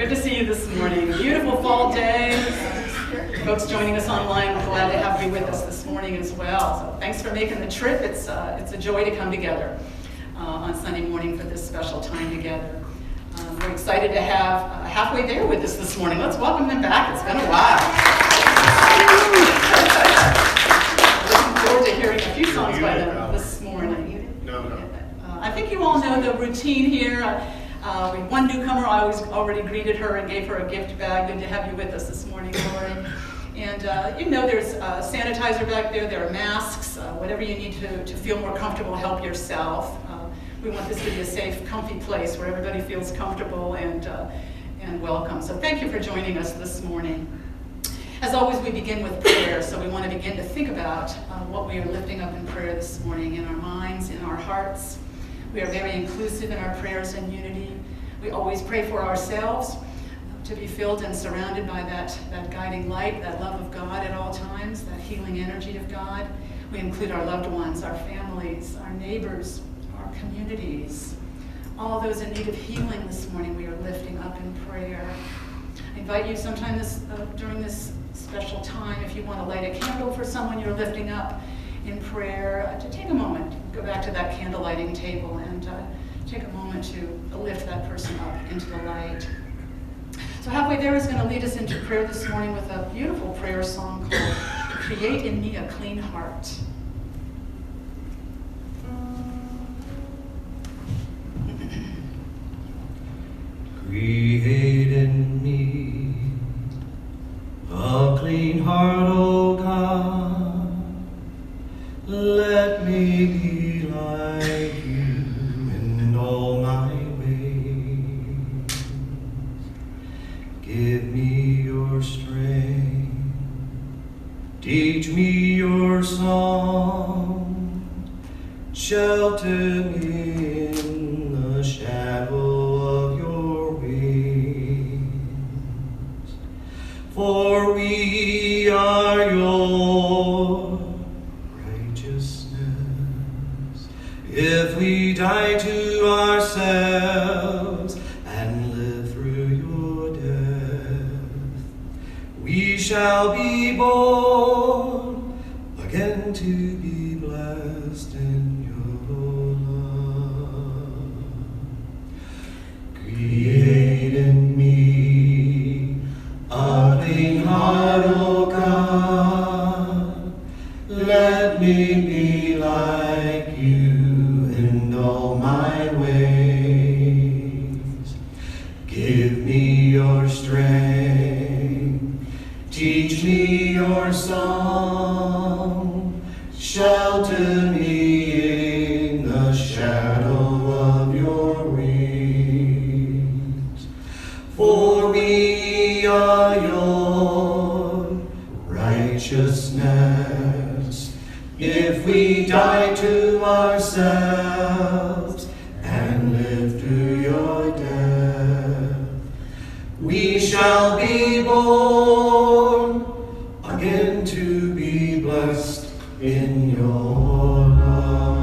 Good to see you this morning. Beautiful fall day. Folks joining us online, we're glad to have you with us this morning as well. So thanks for making the trip. It's a joy to come together on Sunday morning for this special time together. We're excited to have Halfway There with us this morning. Let's welcome them back. It's been a while. Looking forward to hearing a few songs by them this morning. I think you all know the routine here. One newcomer, I already greeted her and gave her a gift bag. Good to have you with us this morning, Lori. And there's sanitizer back there. There are masks. Whatever you need to feel more comfortable, help yourself. We want this to be a safe, comfy place where everybody feels comfortable and welcome. So thank you for joining us this morning. As always, we begin with prayer. So we want to begin to think about what we are lifting up in prayer this morning in our minds, in our hearts. We are very inclusive in our prayers and unity. We always pray for ourselves to be filled and surrounded by that guiding light, that love of God at all times, that healing energy of God. We include our loved ones, our families, our neighbors, our communities. All those in need of healing this morning we are lifting up in prayer. I invite you sometime during this special time, if you want to light a candle for someone you're lifting up in prayer, to take a moment, go back to that candle lighting table and take a moment to lift that person up into the light. So Halfway There is going to lead us into prayer this morning with a beautiful prayer song called Create in Me a Clean Heart. Create in me a clean heart, O God. Let me be like you in all my ways. Give me your strength. Teach me your song. Shelter me in the shadow of your wings. For we are your righteousness. If we die to ourselves and live through your death, we shall be born again to be blessed in your love. Create in me a clean heart, O God. Let me be like you in all my ways. Give me your strength. Teach me your song. Shelter me in the shadow of your wings. For we are your righteousness. If we die to ourselves and live through your death, we shall be born again to be blessed in your love.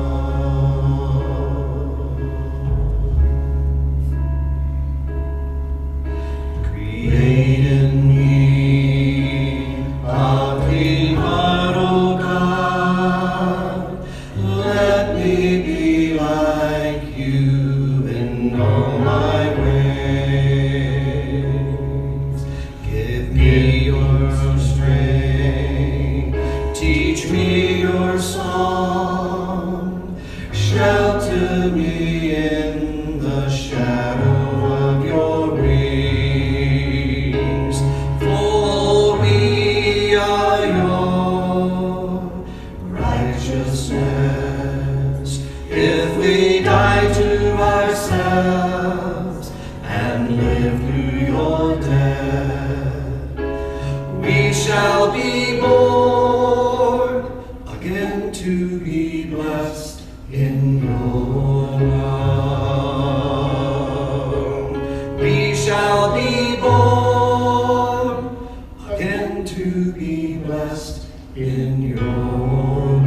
Create in me a clean heart, O God. Let me be like you in all my ways. Give me your strength. Teach me your song. Shelter me in the shadow of your wings. For we are your righteousness. If we die to ourselves and live through your death, we shall be born again to be blessed in your love. We shall be born again to be blessed in your love.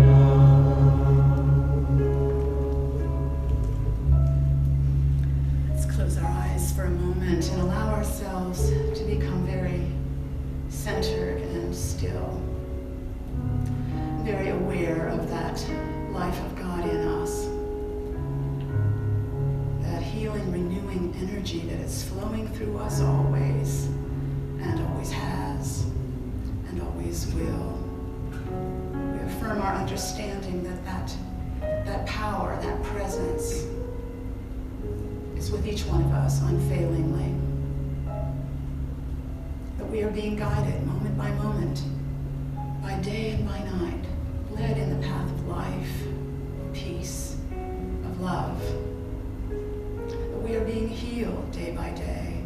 Let's close our eyes for a moment and allow ourselves to become very centered and still, very aware of that life of God in us, that healing, renewing energy that is flowing through us always, and always has, and always will. We affirm our understanding that power, that presence is with each one of us unfailingly. That we are being guided moment by moment, by day and by night, led in the path of life, of peace, of love. That we are being healed day by day.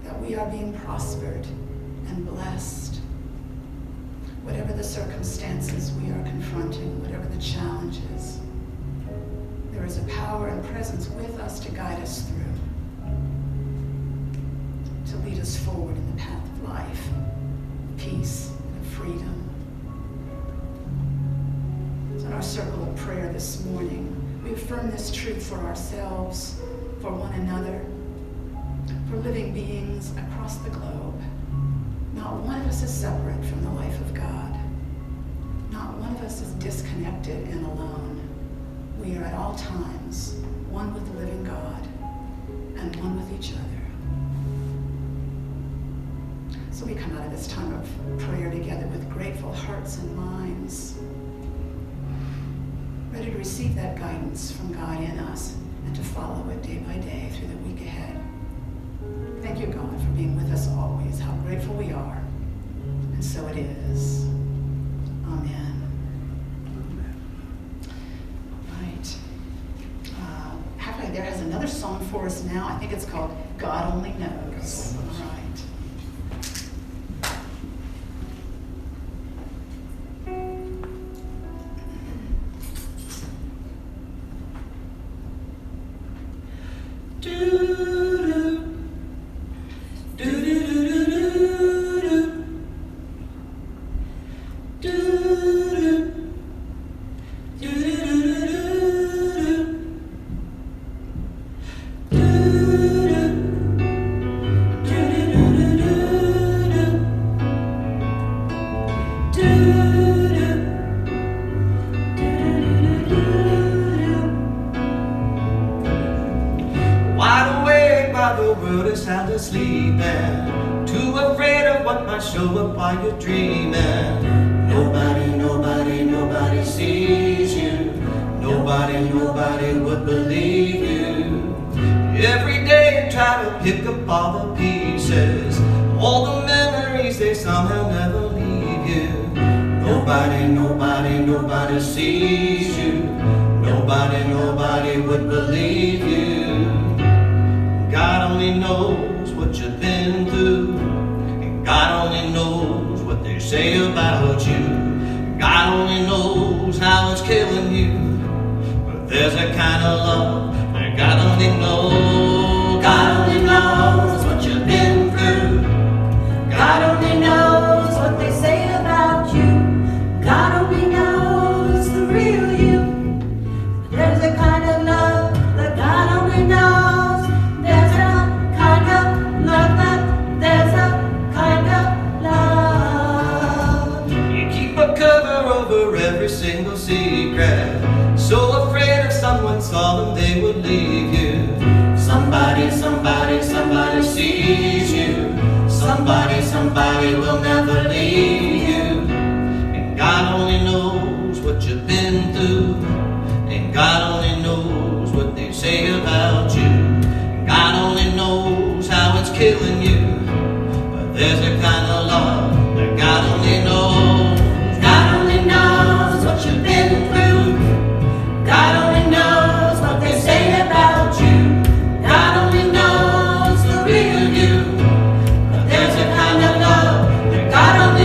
That we are being prospered and blessed. Whatever the circumstances we are confronting, whatever the challenges, there is a power and presence with us to guide us through, to lead us forward in the path of life, peace, and freedom. So in our circle of prayer this morning, we affirm this truth for ourselves, for one another, for living beings across the globe. Not one of us is separate from the life of God. Not one of us is disconnected and alone. We are at all times one with the living God and one with each other. So we come out of this time of prayer together with grateful hearts and minds, ready to receive that guidance from God in us and to follow it day by day through the week ahead. Thank you, God, for being with us always. How grateful we are. And so it is. Amen. Right. Halfway there has another song for us now. I think it's called God Only Knows. All right. Nobody sees you. Nobody would believe you. Every day I try to pick up all the pieces, all the memories, they somehow never leave you. Nobody sees you. Nobody would believe you. God only knows what you've been through, and God only knows what they say about you. God only knows how it's killing you, but there's a kind of love that God only knows. God only knows what you've been through. God only knows what they say about you. God only knows the real you. There's a kind of love that God only knows. There's a kind of love that there's a kind of love. You keep a cover over every single secret, so afraid if someone saw them they would leave you. Somebody sees you. Somebody will never leave you. And God only knows what you've been through, and God only knows what they say about you. And God only knows how it's killing you, but there's a kind of love that God only knows. God only knows what you've been through. God only knows what they say about you. God only knows the real you, but there's a kind of love that God only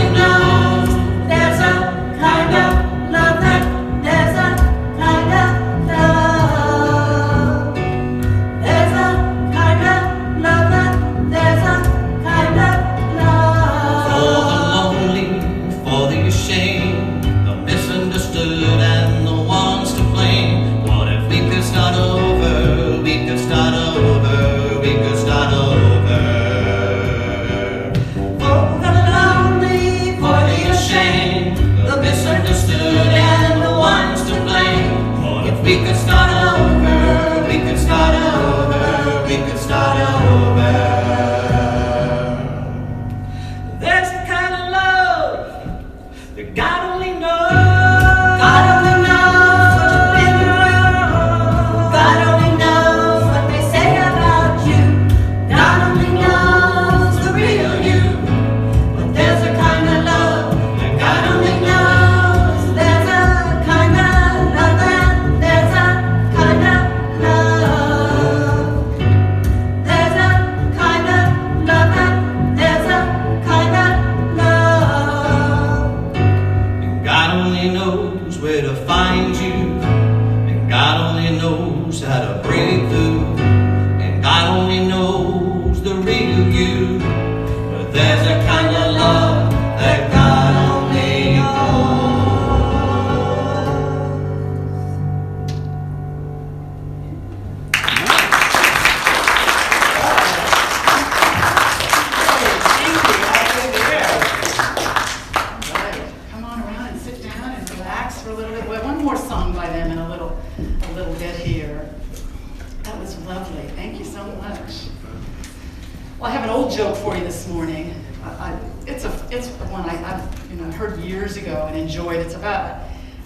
start over. There's the kind of love that God only knows. God only knows what you've been through. God only knows what they say about you. God only knows the real you. But there's a kind of love that God only knows. There's a kind of love that there's a kind of love. There's a kind of love that there's a kind of love. And God only knows where to find you. And God only knows how to break through. And God only knows the real you. But there's a kind of love that God only Right. Come on around and sit down and relax for a little bit. Well, one more song by them in a little bit here. That was lovely. Thank you so much. Well, I have an old joke for you this morning. It's one I've heard years ago and enjoyed. It's about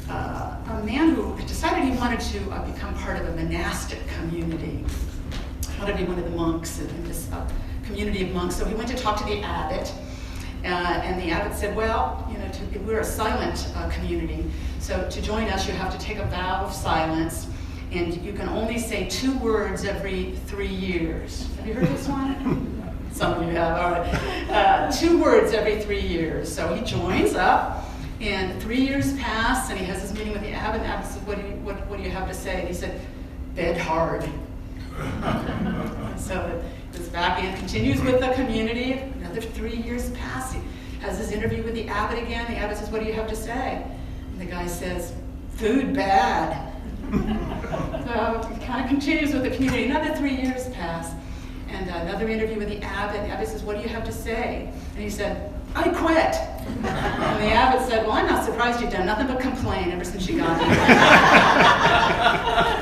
a man who decided he wanted to become part of a monastic community. He wanted to be one of the monks in this community of monks. So he went to talk to the abbot. And the abbot said, well, we're a silent community, so to join us you have to take a vow of silence, and you can only say 2 words every 3 years. Have you heard this one? Some of you have, all right. 2 words every 3 years. So he joins up, and 3 years pass, and he has his meeting with the abbot, and the abbot said, what do you have to say? And he said, bed hard. So he goes back and continues with the community. Another 3 years pass. He has his interview with the abbot again. The abbot says, what do you have to say? And the guy says, food bad. So he kind of continues with the community. Another 3 years pass. And another interview with the abbot. The abbot says, what do you have to say? And he said, I quit. And the abbot said, well, I'm not surprised you've done nothing but complain ever since you got here.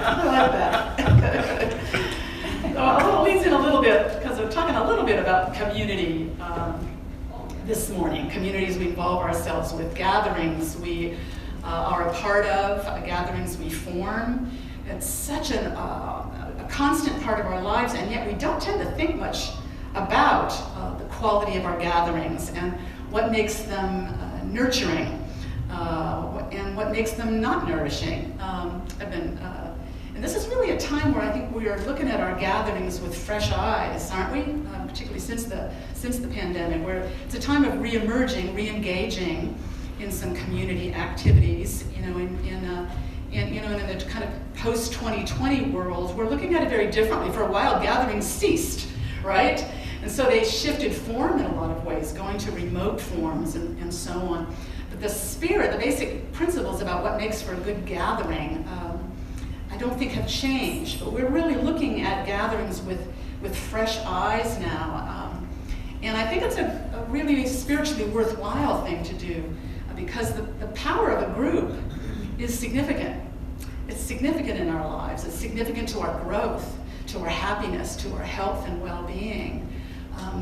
I like that. Well, it leads in a little bit, because we're talking a little bit about community this morning. Communities we involve ourselves with, gatherings we are a part of, gatherings we form. It's such a constant part of our lives, and yet we don't tend to think much about the quality of our gatherings and what makes them nurturing and what makes them not nourishing. And this is really a time where I think we are looking at our gatherings with fresh eyes, aren't we? Particularly since the pandemic, where it's a time of re-emerging, re-engaging in some community activities. In the kind of post-2020 world, we're looking at it very differently. For a while, gatherings ceased, right? And so they shifted form in a lot of ways, going to remote forms and so on. But the spirit, the basic principles about what makes for a good gathering, I don't think have changed. But we're really looking at gatherings with fresh eyes now. And I think it's a really spiritually worthwhile thing to do, because the power of a group is significant. It's significant in our lives. It's significant to our growth, to our happiness, to our health and well-being.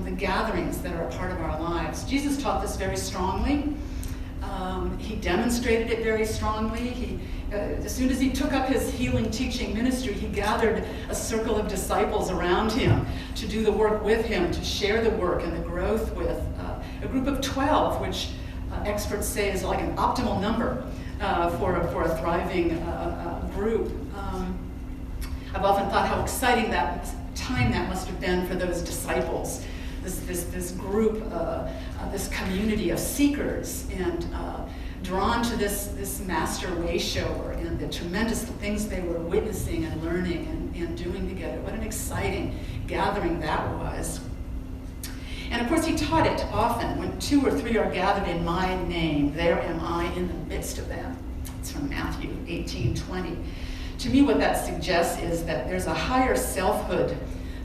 The gatherings that are a part of our lives. Jesus taught this very strongly. He demonstrated it very strongly. As soon as he took up his healing teaching ministry, he gathered a circle of disciples around him to do the work with him, to share the work and the growth with. A group of 12, which experts say is like an optimal number for a thriving group. I've often thought how exciting that time that must have been for those disciples, this group, this community of seekers, and drawn to this master way shower and the tremendous things they were witnessing and learning and doing together. What an exciting gathering that was. And of course, he taught it often. When 2 or 3 are gathered in my name, there am I in the midst of them. It's from Matthew 18:20. To me, what that suggests is that there's a higher selfhood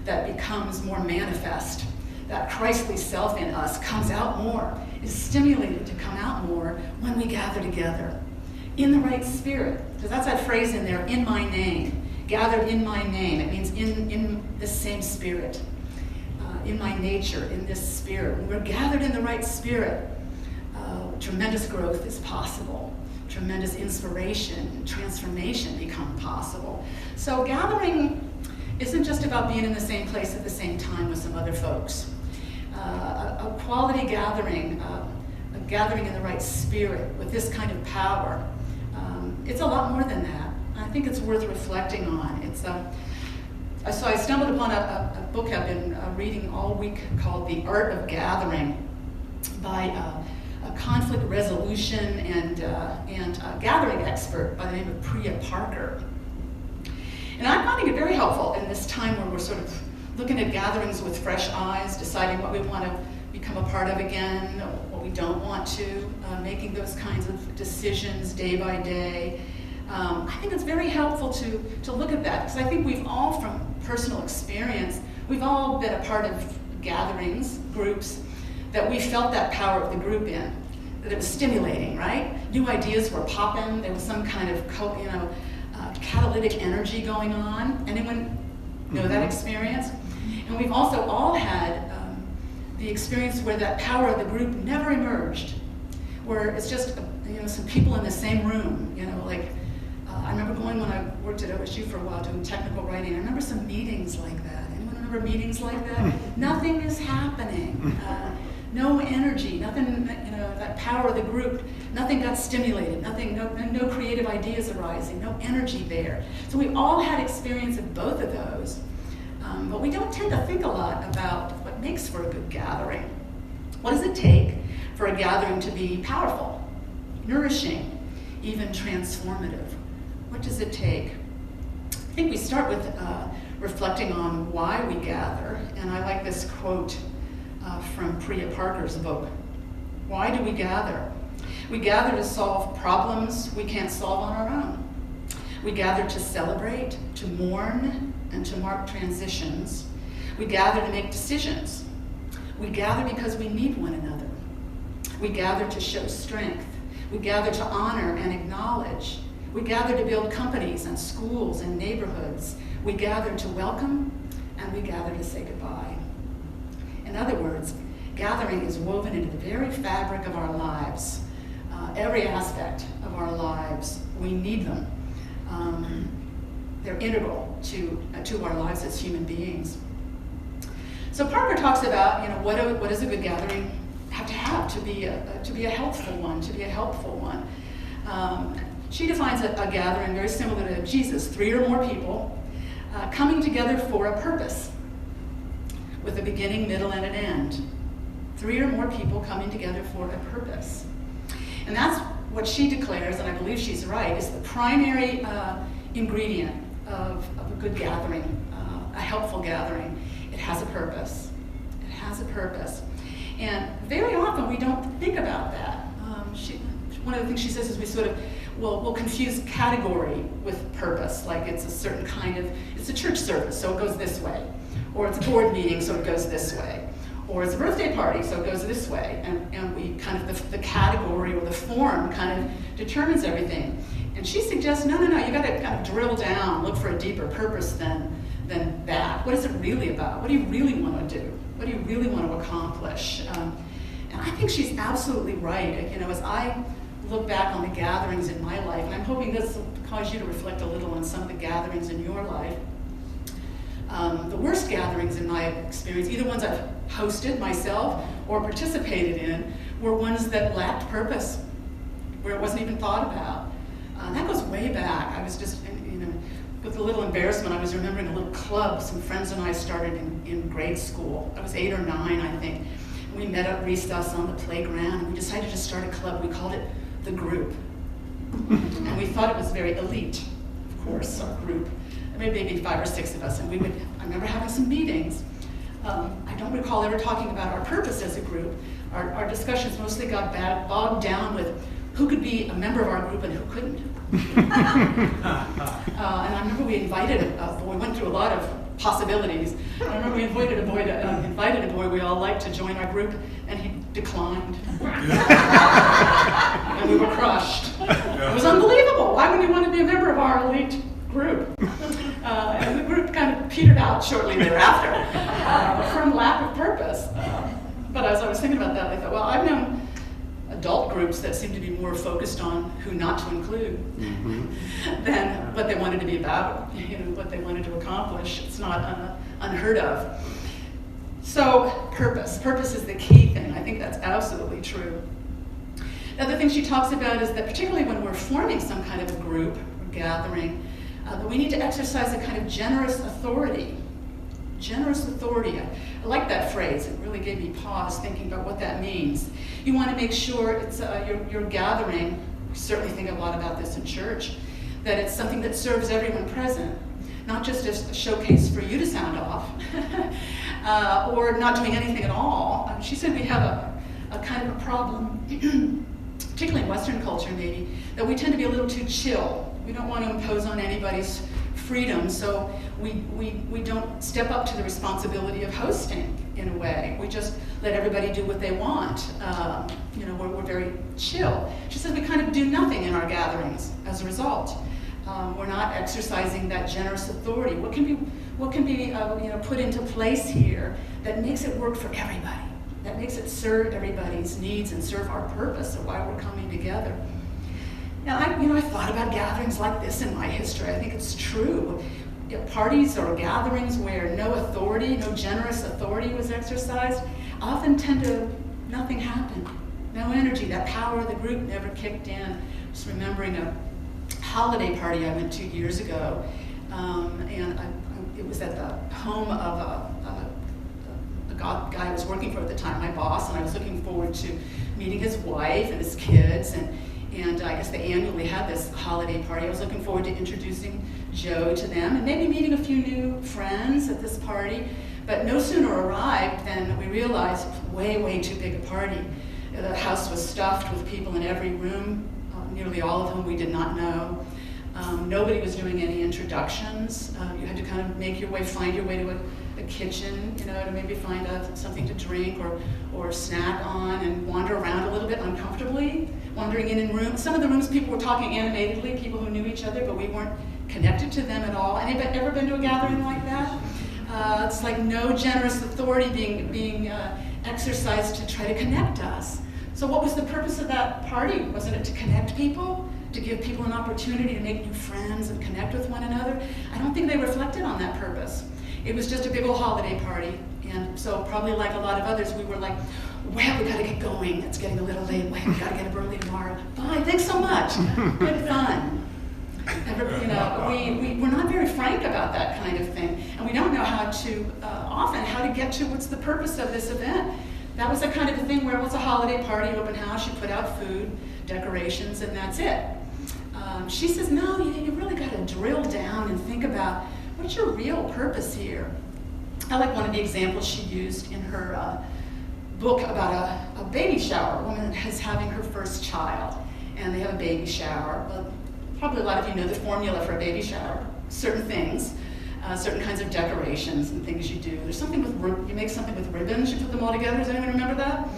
that becomes more manifest. That Christly self in us comes out more, is stimulated to come out more when we gather together in the right spirit. Because that's that phrase in there, in my name. gathered in my name. It means in the same spirit, in my nature, in this spirit. When we're gathered in the right spirit, tremendous growth is possible. Tremendous inspiration and transformation become possible. So gathering isn't just about being in the same place at the same time with some other folks. A quality gathering, a gathering in the right spirit with this kind of power, it's a lot more than that. I think it's worth reflecting on. So I stumbled upon a book I've been reading all week called The Art of Gathering by a conflict resolution and gathering expert by the name of Priya Parker. And I'm finding it very helpful in this time where we're sort of looking at gatherings with fresh eyes, deciding what we want to become a part of again, what we don't want to, making those kinds of decisions day by day. I think it's very helpful to look at that, because I think we've all, from personal experience, we've all been a part of gatherings, groups, that we felt that power of the group in, that it was stimulating, right? New ideas were popping, there was some kind of catalytic energy going on. Anyone know that experience? And we've also all had the experience where that power of the group never emerged, where it's just some people in the same room, I remember going when I worked at OSU for a while doing technical writing. I remember some meetings like that. Anyone remember meetings like that? Nothing is happening. No energy, nothing, that power of the group, nothing got stimulated, no creative ideas arising, no energy there. So we all had experience of both of those, but we don't tend to think a lot about what makes for a good gathering. What does it take for a gathering to be powerful, nourishing, even transformative? What does it take? I think we start with reflecting on why we gather, and I like this quote from Priya Parker's book. Why do we gather? We gather to solve problems we can't solve on our own. We gather to celebrate, to mourn, and to mark transitions. We gather to make decisions. We gather because we need one another. We gather to show strength. We gather to honor and acknowledge. We gather to build companies and schools and neighborhoods. We gather to welcome, and we gather to say goodbye. In other words, gathering is woven into the very fabric of our lives. Every aspect of our lives, we need them. They're integral to our lives as human beings. So Parker talks about, what does a good gathering have to be a helpful one. She defines a gathering very similar to Jesus, 3 or more people coming together for a purpose, with a beginning, middle, and an end. 3 or more people coming together for a purpose. And that's what she declares, and I believe she's right, is the primary ingredient of a good gathering, a helpful gathering. It has a purpose. It has a purpose. And very often we don't think about that. One of the things she says is we sort of, we'll confuse category with purpose, like it's a certain kind of, it's a church service, so it goes this way. Or it's a board meeting, so it goes this way. Or it's a birthday party, so it goes this way. And we kind of, the category or the form kind of determines everything. And she suggests, no, you gotta kind of drill down, look for a deeper purpose than that. What is it really about? What do you really want to do? What do you really want to accomplish? And I think she's absolutely right. As I look back on the gatherings in my life, and I'm hoping this will cause you to reflect a little on some of the gatherings in your life. The worst gatherings in my experience, either ones I've hosted myself or participated in, were ones that lacked purpose, where it wasn't even thought about. That goes way back. I was just, with a little embarrassment, I was remembering a little club some friends and I started in grade school. I was 8 or 9, I think. We met at recess on the playground, and we decided to start a club. We called it The Group. And we thought it was very elite, of course, our group. Maybe 5 or 6 of us, and I remember having some meetings. I don't recall ever talking about our purpose as a group. Our discussions mostly got bogged down with who could be a member of our group and who couldn't. And I remember we invited a boy, we went through a lot of possibilities. I remember we invited a boy we all liked to join our group, and he declined. And we were crushed. It was unbelievable. Why would he want to be a member of our elite group. And the group kind of petered out shortly thereafter from lack of purpose. But as I was thinking about that, I thought, well, I've known adult groups that seem to be more focused on who not to include than what they wanted to be about, what they wanted to accomplish. It's not unheard of. So purpose is the key thing. I think that's absolutely true. The other thing she talks about is that particularly when we're forming some kind of a group or gathering, that we need to exercise a kind of generous authority. Generous authority. I like that phrase. It really gave me pause thinking about what that means. You want to make sure it's your gathering. We certainly think a lot about this in church, that it's something that serves everyone present, not just as a showcase for you to sound off, or not doing anything at all. She said we have a kind of a problem, particularly in Western culture maybe, that we tend to be a little too chill. We don't want to impose on anybody's freedom, so we don't step up to the responsibility of hosting in a way. We just let everybody do what they want. We're very chill. She says we kind of do nothing in our gatherings as a result. We're not exercising that generous authority. What can be put into place here that makes it work for everybody, that makes it serve everybody's needs and serve our purpose of why we're coming together. Now, I thought about gatherings like this in my history. I think it's true. Parties or gatherings where no authority, no generous authority was exercised, often tend to nothing happened. No energy. That power of the group never kicked in. Just remembering a holiday party I went to years ago, and it was at the home of a guy I was working for at the time, my boss, and I was looking forward to meeting his wife and his kids, and I guess they annually had this holiday party. I was looking forward to introducing Joe to them and maybe meeting a few new friends at this party. But no sooner arrived than we realized it was way, way too big a party. The house was stuffed with people in every room, nearly all of whom we did not know. Nobody was doing any introductions. You had to kind of find your way to a kitchen, to maybe find something to drink or snack on and wander around a little bit uncomfortably, wandering in rooms. Some of the rooms people were talking animatedly, people who knew each other, but we weren't connected to them at all. Anybody ever been to a gathering like that? It's like no generous authority being exercised to try to connect us. So what was the purpose of that party? Wasn't it to connect people? To give people an opportunity to make new friends and connect with one another? I don't think they reflected on that purpose. It was just a big old holiday party. And so probably like a lot of others, we were like, well, we gotta get going. It's getting a little late. Wait, we gotta get up early tomorrow. Bye, thanks so much. Good fun. We're not very frank about that kind of thing. And we don't know how to get to what's the purpose of this event. That was the kind of a thing where it was a holiday party, open house, you put out food, decorations, and that's it. She says, no, you really got to drill down and think about what's your real purpose here. I like one of the examples she used in her book about a baby shower. A woman is having her first child, and they have a baby shower. Well, probably a lot of you know the formula for a baby shower. Certain things, certain kinds of decorations and things you do. There's something you make something with ribbons, you put them all together. Does anyone remember that?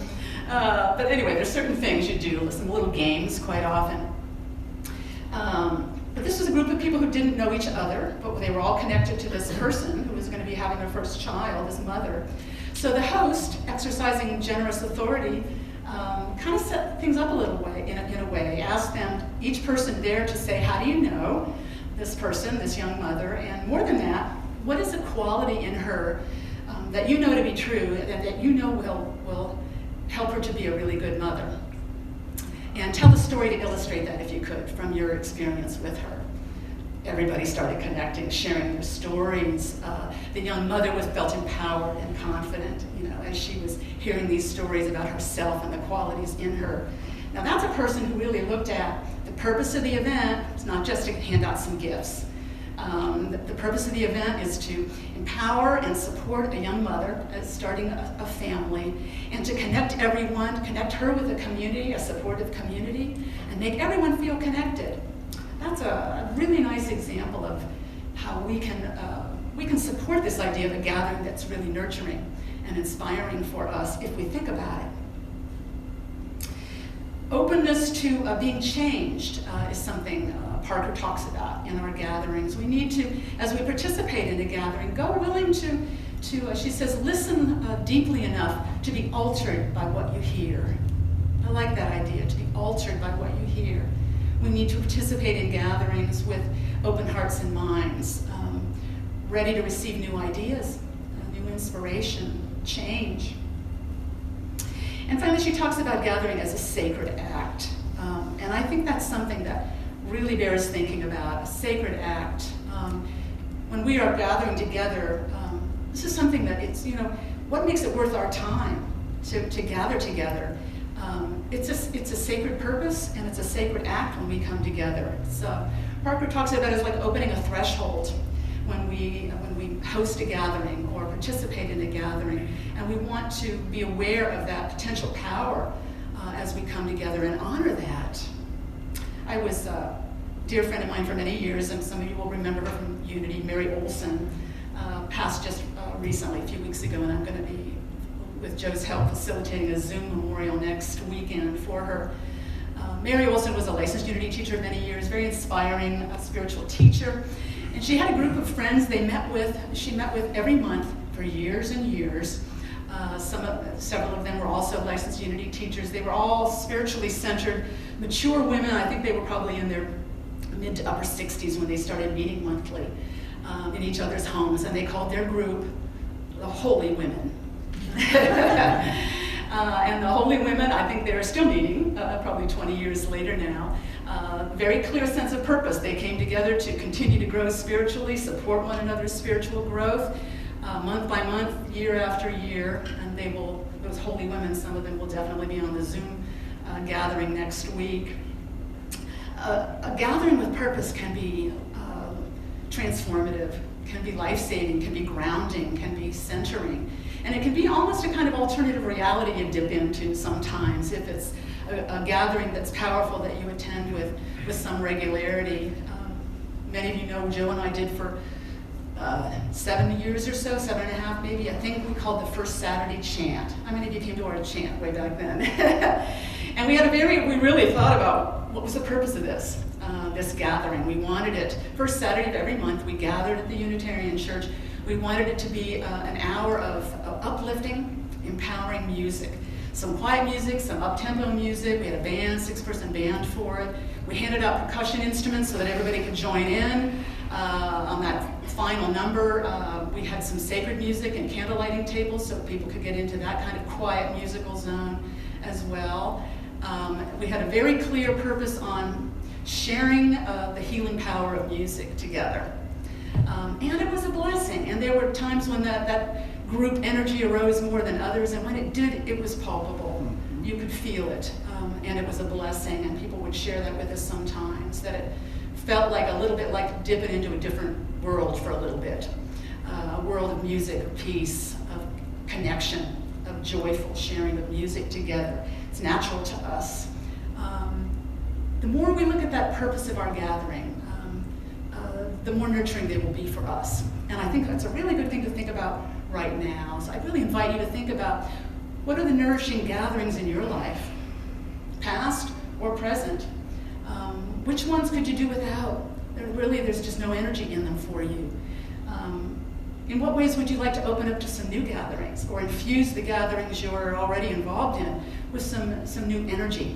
But anyway, there's certain things you do, some little games quite often. But this was a group of people who didn't know each other, but they were all connected to this person who was going to be having their first child, this mother. So the host, exercising generous authority, kind of set things up a little way, in a way, asked them, each person there, to say, how do you know this person, this young mother, and more than that, what is a quality in her that you know to be true, and that you know will help her to be a really good mother. And tell the story to illustrate that, if you could, from your experience with her. Everybody started connecting, sharing their stories. The young mother felt empowered and confident, as she was hearing these stories about herself and the qualities in her. Now that's a person who really looked at the purpose of the event. It's not just to hand out some gifts. The purpose of the event is to empower and support a young mother as starting a family, and to connect everyone, connect her with a community, a supportive community, and make everyone feel connected. That's a really nice example of how we can support this idea of a gathering that's really nurturing and inspiring for us if we think about it. Openness to being changed is something Parker talks about in our gatherings. We need to, as we participate in a gathering, go willing to she says, listen deeply enough to be altered by what you hear. I like that idea, to be altered by what you hear. We need to participate in gatherings with open hearts and minds, ready to receive new ideas, new inspiration, change. And finally, she talks about gathering as a sacred act. And I think that's something that really bears thinking about, a sacred act. When we are gathering together, this is something that it's, what makes it worth our time to gather together? It's a sacred purpose and it's a sacred act when we come together. So Parker talks about it as like opening a threshold when we host a gathering or participate in a gathering, and we want to be aware of that potential power as we come together and honor that. I was a dear friend of mine for many years, and some of you will remember her from Unity, Mary Olsen, passed just recently, a few weeks ago, and I'm going to be, with Joe's help, facilitating a Zoom memorial next weekend for her. Mary Olsen was a licensed Unity teacher many years, very inspiring spiritual teacher. And she had a group of friends she met with every month for years and years. Several of them were also licensed Unity teachers. They were all spiritually centered, mature women. I think they were probably in their mid to upper 60s when they started meeting monthly in each other's homes. And they called their group the Holy Women. And the Holy Women, I think they're still meeting, probably 20 years later now. Very clear sense of purpose. They came together to continue to grow spiritually, support one another's spiritual growth, month by month, year after year. And those Holy Women, some of them will definitely be on the Zoom gathering next week. A gathering with purpose can be transformative, can be life-saving, can be grounding, can be centering. And it can be almost a kind of alternative reality you dip into sometimes if it's a gathering that's powerful that you attend with some regularity. Many of you know Joe and I did for 7 years or so, 7.5 maybe. I think we called the First Saturday Chant. How many of you came to our chant way back then? And we really thought about what was the purpose of this gathering. We wanted it, first Saturday of every month, we gathered at the Unitarian Church. We wanted it to be an hour of uplifting, empowering music. Some quiet music, some up-tempo music. We had a band, 6-person band for it. We handed out percussion instruments so that everybody could join in on that final number. We had some sacred music and candle lighting tables so people could get into that kind of quiet musical zone as well. We had a very clear purpose on sharing the healing power of music together. And it was a blessing. And there were times when that group energy arose more than others, and when it did, it was palpable. You could feel it, and it was a blessing, and people would share that with us sometimes, that it felt like a little bit like dipping into a different world for a little bit, a world of music, of peace, of connection, of joyful sharing of music together. It's natural to us. The more we look at that purpose of our gathering, the more nurturing they will be for us. And I think that's a really good thing to think about right now. So I really invite you to think about what are the nourishing gatherings in your life, past or present. Which ones could you do without? There's just no energy in them for you. In what ways would you like to open up to some new gatherings or infuse the gatherings you're already involved in with some new energy?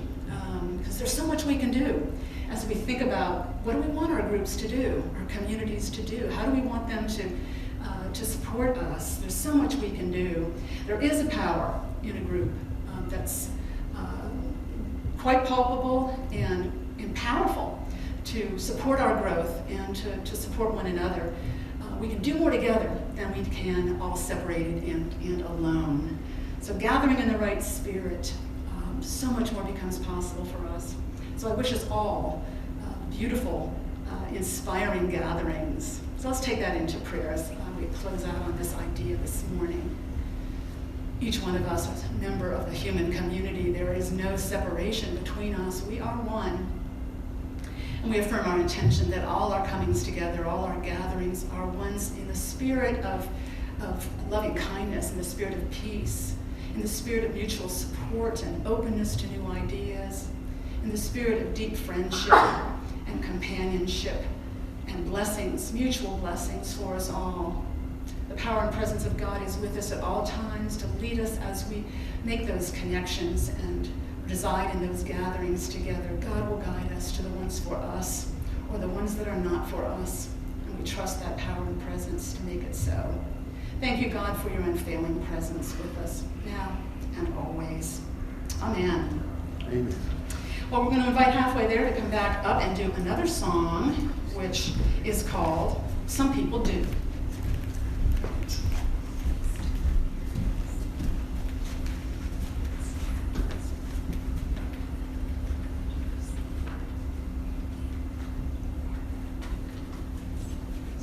Because there's so much we can do as we think about what do we want our groups to do, our communities to do? How do we want them to support us? There's so much we can do. There is a power in a group that's quite palpable and powerful to support our growth and to support one another. We can do more together than we can all separated and alone. So gathering in the right spirit, so much more becomes possible for us. So I wish us all beautiful, inspiring gatherings. So let's take that into prayer as we close out on this idea this morning. Each one of us is a member of the human community. There is no separation between us. We are one. And we affirm our intention that all our comings together, all our gatherings are ones in the spirit of loving kindness, in the spirit of peace, in the spirit of mutual support and openness to new ideas, in the spirit of deep friendship and companionship and blessings, mutual blessings for us all. The power and presence of God is with us at all times to lead us as we make those connections and reside in those gatherings together. God will guide us to the ones for us or the ones that are not for us. And we trust that power and presence to make it so. Thank you, God, for your unfailing presence with us now and always. Amen. Amen. Well, we're going to invite halfway there to come back up and do another song, which is called Some People Do.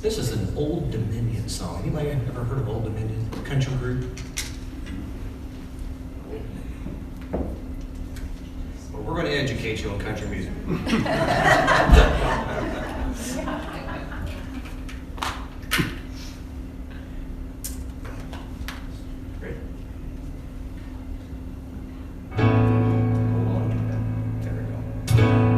This is an Old Dominion song. Anybody ever heard of Old Dominion? Country group? Well, we're going to educate you on country music. Ready? Hold on. There we go.